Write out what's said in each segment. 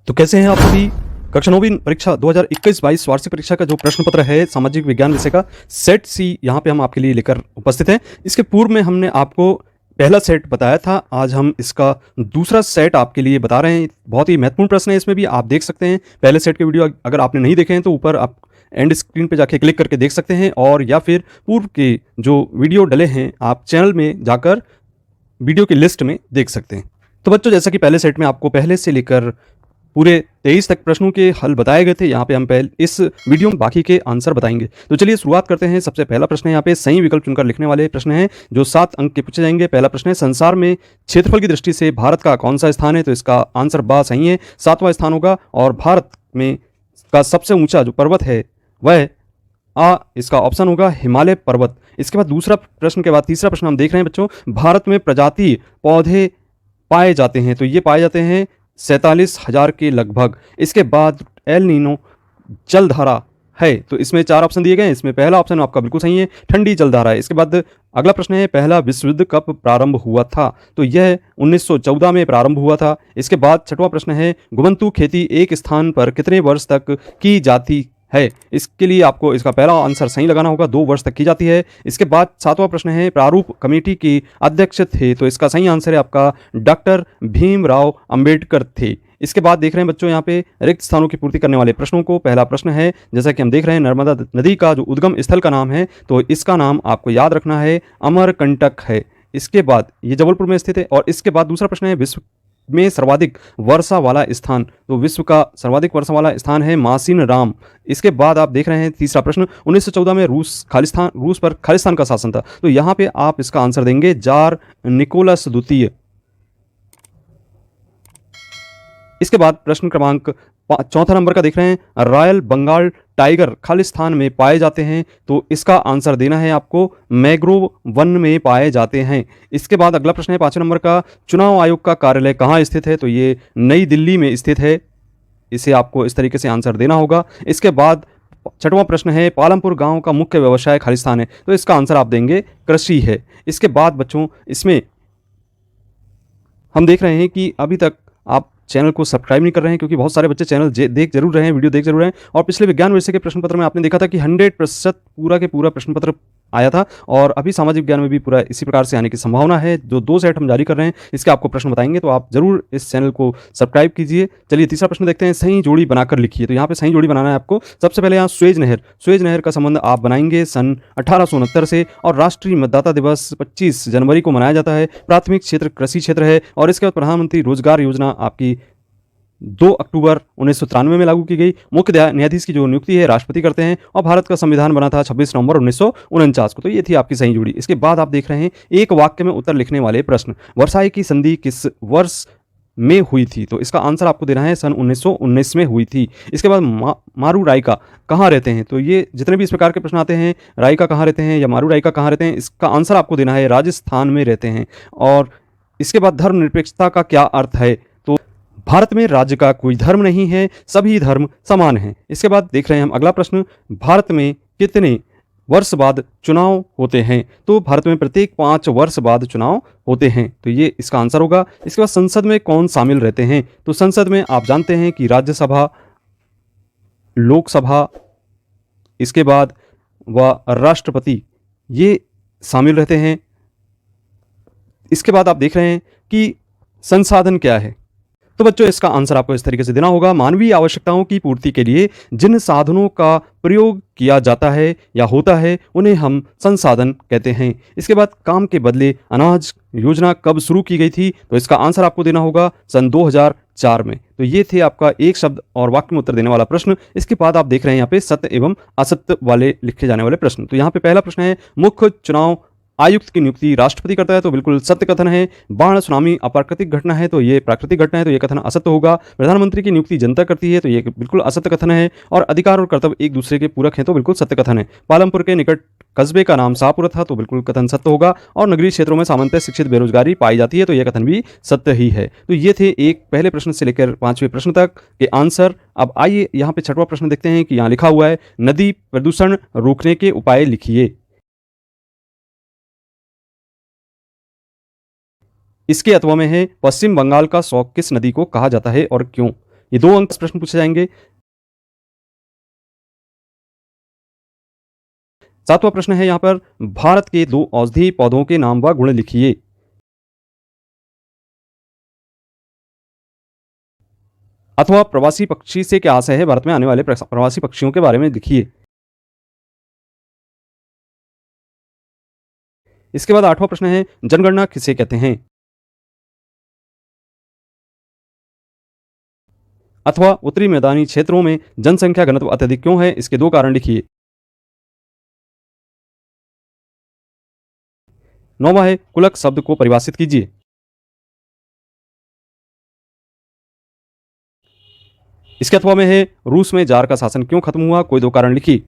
तो कैसे हैं आप सभी। कक्षा 9वीं परीक्षा 2021-22 वार्षिक परीक्षा का जो प्रश्न पत्र है सामाजिक विज्ञान विषय का सेट सी यहाँ पे हम आपके लिए लेकर उपस्थित हैं। इसके पूर्व में हमने आपको पहला सेट बताया था, आज हम इसका दूसरा सेट आपके लिए बता रहे हैं। बहुत ही महत्वपूर्ण प्रश्न है, इसमें भी आप देख सकते हैं पहले सेट के वीडियो अगर आपने नहीं देखे हैं तो ऊपर आप एंड स्क्रीन पे जाके क्लिक करके देख सकते हैं, और या फिर पूर्व के जो वीडियो डले हैं आप चैनल में जाकर वीडियो की लिस्ट में देख सकते हैं। तो बच्चों, जैसा कि पहले सेट में आपको पहले से लेकर पूरे 23 तक प्रश्नों के हल बताए गए थे, यहाँ पे हम पहले इस वीडियो में बाकी के आंसर बताएंगे। तो चलिए शुरुआत करते हैं। सबसे पहला प्रश्न है यहाँ पे सही विकल्प चुनकर लिखने वाले प्रश्न है जो 7 अंक के पूछे जाएंगे। पहला प्रश्न है संसार में क्षेत्रफल की दृष्टि से भारत का कौन सा स्थान है, तो इसका आंसर बा सही है, 7वां स्थान होगा। और भारत में का सबसे ऊंचा जो पर्वत है वह इसका ऑप्शन होगा हिमालय पर्वत। इसके बाद दूसरा प्रश्न के बाद तीसरा प्रश्न हम देख रहे हैं बच्चों, भारत में प्रजाति पौधे पाए जाते हैं, तो ये पाए जाते हैं 47,000 के लगभग। इसके बाद एल नीनो जलधारा है, तो इसमें 4 ऑप्शन दिए गए हैं। इसमें पहला ऑप्शन आपका बिल्कुल सही है, ठंडी जलधारा है। इसके बाद अगला प्रश्न है पहला विश्व युद्ध कब प्रारंभ हुआ था, तो यह 1914 में प्रारंभ हुआ था। इसके बाद छठवां प्रश्न है घुमंतू खेती एक स्थान पर कितने वर्ष तक की जाती है, इसके लिए आपको इसका पहला आंसर सही लगाना होगा, 2 वर्ष तक की जाती है। इसके बाद 7वां प्रश्न है प्रारूप कमेटी की अध्यक्ष थे, तो इसका सही आंसर है आपका डॉक्टर भीमराव अंबेडकर थे। इसके बाद देख रहे हैं बच्चों यहाँ पे रिक्त स्थानों की पूर्ति करने वाले प्रश्नों को। पहला प्रश्न है जैसा कि हम देख रहे हैं नर्मदा नदी का जो उद्गम स्थल का नाम है, तो इसका नाम आपको याद रखना है अमरकंटक है। इसके बाद ये जबलपुर में स्थित है। और इसके बाद दूसरा प्रश्न है विश्व में सर्वाधिक वर्षा वाला स्थान, तो विश्व का सर्वाधिक वर्षा वाला स्थान है मासिन राम। इसके बाद आप देख रहे हैं तीसरा प्रश्न 1914 में रूस पर खालिस्तान का शासन था, तो यहाँ पे आप इसका आंसर देंगे जार निकोलस द्वितीय। इसके बाद प्रश्न क्रमांक चौथा नंबर का देख रहे हैं रॉयल बंगाल टाइगर खालिस्तान में पाए जाते हैं, तो इसका आंसर देना है आपको मैग्रोव वन में पाए जाते हैं। इसके बाद अगला प्रश्न है 5वें नंबर का चुनाव आयोग का कार्यालय कहाँ स्थित है, तो ये नई दिल्ली में स्थित है। इसे आपको इस तरीके से आंसर देना होगा। इसके बाद 6वां प्रश्न है पालमपुर गांव का मुख्य व्यवसाय खालिस्तान है, तो इसका आंसर आप देंगे कृषि है। इसके बाद बच्चों इसमें हम देख रहे हैं कि अभी तक आप चैनल को सब्सक्राइब नहीं कर रहे हैं, क्योंकि बहुत सारे बच्चे चैनल देख जरूर रहे हैं, वीडियो देख जरूर रहे हैं। और पिछले विज्ञान विषय के प्रश्न पत्र में आपने देखा था कि 100% पूरा के पूरा प्रश्न पत्र आया था, और अभी सामाजिक विज्ञान में भी पूरा इसी प्रकार से आने की संभावना है। जो 2 सेट हम जारी कर रहे हैं इसके आपको प्रश्न बताएंगे, तो आप जरूर इस चैनल को सब्सक्राइब कीजिए। चलिए तीसरा प्रश्न देखते हैं, सही जोड़ी बनाकर लिखिए। तो यहाँ पे सही जोड़ी बनाना है आपको। सबसे पहले यहाँ सुएज नहर का संबंध आप बनाएंगे सन 1869 से, और राष्ट्रीय मतदाता दिवस 25 जनवरी को मनाया जाता है। प्राथमिक क्षेत्र कृषि क्षेत्र है। और इसके बाद प्रधानमंत्री रोजगार योजना आपकी 2 अक्टूबर 1993 में लागू की गई। मुख्य न्यायाधीश की जो नियुक्ति है राष्ट्रपति करते हैं, और भारत का संविधान बना था 26 नवंबर 1949 को। तो ये थी आपकी सही जोड़ी। इसके बाद आप देख रहे हैं एक वाक्य में उत्तर लिखने वाले प्रश्न। वर्साई की संधि किस वर्ष में हुई थी, तो इसका आंसर आपको देना है सन 1919 में हुई थी। इसके बाद मारू रायका कहाँ रहते हैं, तो ये जितने भी इस प्रकार के प्रश्न आते हैं रायका कहाँ रहते हैं या मारू रायका कहाँ रहते हैं, इसका आंसर आपको देना है राजस्थान में रहते हैं। और इसके बाद धर्मनिरपेक्षता का क्या अर्थ है, तो भारत में राज्य का कोई धर्म नहीं है, सभी धर्म समान हैं। इसके बाद देख रहे हैं हम अगला प्रश्न, भारत में कितने वर्ष बाद चुनाव होते हैं, तो भारत में प्रत्येक 5 वर्ष बाद चुनाव होते हैं, तो ये इसका आंसर होगा। इसके बाद संसद में कौन शामिल रहते हैं, तो संसद में आप जानते हैं कि राज्यसभा, लोकसभा, इसके बाद वह राष्ट्रपति ये शामिल रहते हैं। इसके बाद आप देख रहे हैं कि संसाधन क्या है, तो बच्चों इसका आंसर आपको इस तरीके से देना होगा, मानवीय आवश्यकताओं की पूर्ति के लिए जिन साधनों का प्रयोग किया जाता है या होता है उन्हें हम संसाधन कहते हैं। इसके बाद काम के बदले अनाज योजना कब शुरू की गई थी, तो इसका आंसर आपको देना होगा सन 2004 में। तो ये थे आपका एक शब्द और वाक्य में उत्तर देने वाला प्रश्न। इसके बाद आप देख रहे हैं यहाँ पे सत्य एवं असत्य वाले लिखे जाने वाले प्रश्न। तो यहाँ पे पहला प्रश्न है मुख्य चुनाव आयुक्त की नियुक्ति राष्ट्रपति करता है, तो बिल्कुल सत्य कथन है। बाढ़ सुनामी अप्राकृतिक घटना है, तो ये प्राकृतिक घटना है, तो ये कथन असत्य होगा। प्रधानमंत्री की नियुक्ति जनता करती है, तो ये बिल्कुल असत्य कथन है। और अधिकार और कर्तव्य एक दूसरे के पूरक हैं, तो बिल्कुल सत्य कथन है। पालमपुर के निकट कस्बे का नाम शाहपुर था, तो बिल्कुल कथन सत्य होगा। और नगरीय क्षेत्रों में सामान्यतः शिक्षित बेरोजगारी पाई जाती है, तो यह कथन भी सत्य ही है। तो ये थे एक पहले प्रश्न से लेकर 5वें प्रश्न तक के आंसर। अब आइए यहाँ पे 6वां प्रश्न देखते हैं कि यहाँ लिखा हुआ है नदी प्रदूषण रोकने के उपाय लिखिए। इसके अथवा में है पश्चिम बंगाल का शौक किस नदी को कहा जाता है और क्यों। ये 2 अंक प्रश्न पूछे जाएंगे। 7वां प्रश्न है यहाँ पर, भारत के 2 औषधीय पौधों के नाम व गुण लिखिए। अथवा प्रवासी पक्षी से क्या आशय है, भारत में आने वाले प्रवासी पक्षियों के बारे में लिखिए। इसके बाद 8वां प्रश्न है, जनगणना किसे कहते हैं। अथवा उत्तरी मैदानी क्षेत्रों में जनसंख्या घनत्व अत्यधिक क्यों है, इसके 2 कारण लिखिए। 9वां है, कुलक शब्द को परिभाषित कीजिए। इसके अथवा में है, रूस में जार का शासन क्यों खत्म हुआ, कोई 2 कारण लिखिए।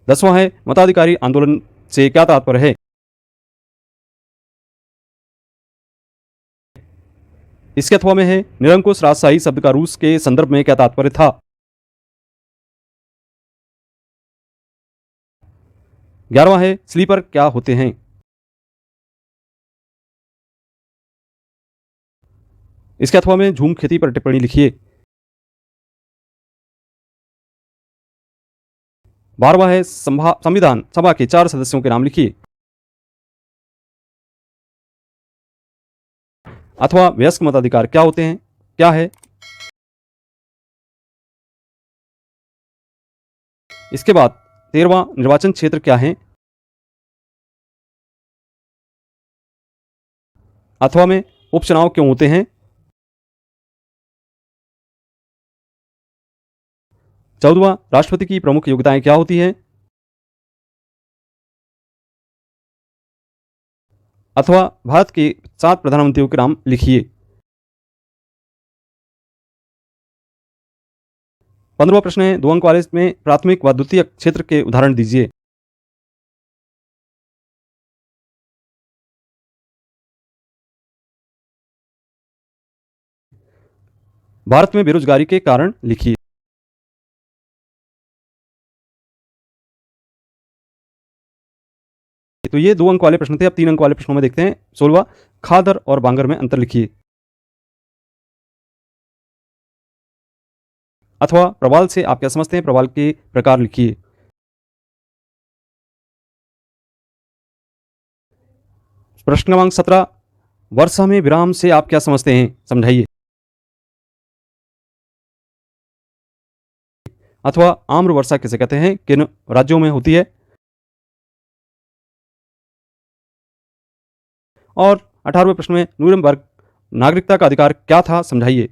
10वां है, मताधिकारी आंदोलन से क्या तात्पर्य है। इसके अथवा में है, निरंकुश राजशाही शब्द का रूस के संदर्भ में क्या तात्पर्य था। 11वां है, स्लीपर क्या होते हैं। इसके अथवा में झूम खेती पर टिप्पणी लिखिए। 12वां है, संविधान सभा के 4 सदस्यों के नाम लिखिए। अथवा वयस्क मताधिकार क्या होते हैं, क्या है। इसके बाद 13वां, निर्वाचन क्षेत्र क्या है। अथवा में उपचुनाव क्यों होते हैं। 14वां, राष्ट्रपति की प्रमुख योग्यताएं क्या होती हैं। अथवा भारत के 7 प्रधानमंत्रियों के नाम लिखिए। 15वां प्रश्न है, 2 अंक वाले में प्राथमिक व द्वितीयक क्षेत्र के उदाहरण दीजिए। भारत में बेरोजगारी के कारण लिखिए। तो ये 2 अंक वाले प्रश्न थे। अब 3 अंक वाले प्रश्नों में देखते हैं। 16वां, खादर और बांगर में अंतर लिखिए। अथवा प्रवाल से आप क्या समझते हैं, प्रवाल के प्रकार लिखिए। प्रश्न क्रमांक 17, वर्षा में विराम से आप क्या समझते हैं, समझाइए। अथवा आम्र वर्षा किसे कहते हैं, किन राज्यों में होती है। और 18वें प्रश्न में, न्यूरमबर्ग नागरिकता का अधिकार क्या था, समझाइए।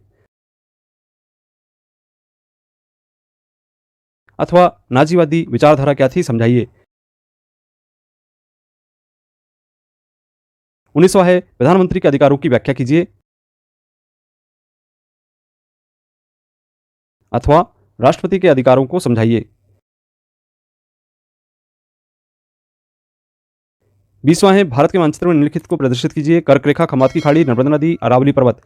अथवा नाजीवादी विचारधारा क्या थी, समझाइए। 19वां है, प्रधानमंत्री के अधिकारों की व्याख्या कीजिए। अथवा राष्ट्रपति के अधिकारों को समझाइए। 20वां है, भारत के मानचित्र में निम्नलिखित को प्रदर्शित कीजिए। कर्क रेखा, खंबात की खाड़ी, नर्मदा नदी, अरावली पर्वत।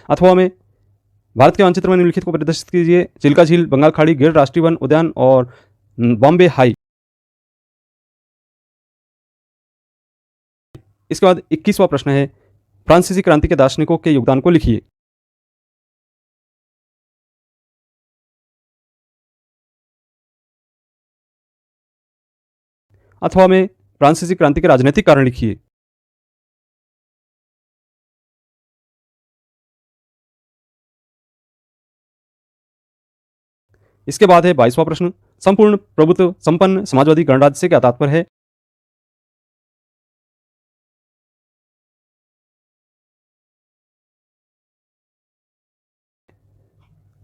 अथवा में भारत के मानचित्र में निम्नलिखित को प्रदर्शित कीजिए। चिल्का झील, बंगाल खाड़ी, गिर राष्ट्रीय वन उद्यान और बॉम्बे हाई। इसके बाद 21वां प्रश्न है, फ्रांसीसी क्रांति के दार्शनिकों के योगदान को लिखिए। अथवा में फ्रांसीसी क्रांति के राजनीतिक कारण लिखिए। इसके बाद है 22वां प्रश्न, संपूर्ण प्रभुत्व संपन्न समाजवादी गणराज्य से क्या तात्पर्य है।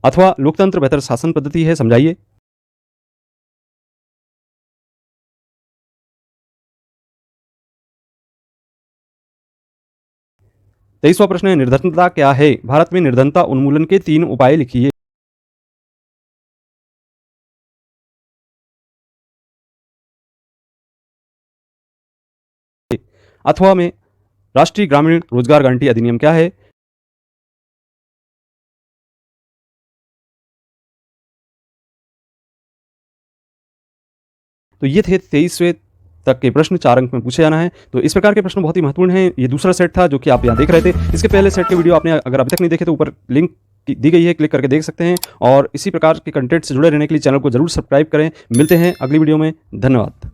अथवा लोकतंत्र बेहतर शासन पद्धति है, समझाइए। तेईसवां प्रश्न है, निर्धनता क्या है, भारत में निर्धनता उन्मूलन के 3 उपाय लिखिए। अथवा में राष्ट्रीय ग्रामीण रोजगार गारंटी अधिनियम क्या है। तो ये थे 23वें तक के प्रश्न 4 अंक में पूछे जाना है। तो इस प्रकार के प्रश्न बहुत ही महत्वपूर्ण हैं। ये दूसरा सेट था जो कि आप यहाँ देख रहे थे। इसके पहले सेट के वीडियो आपने अगर अभी तक नहीं देखे तो ऊपर लिंक दी गई है, क्लिक करके देख सकते हैं। और इसी प्रकार के कंटेंट से जुड़े रहने के लिए चैनल को जरूर सब्सक्राइब करें। मिलते हैं अगली वीडियो में। धन्यवाद।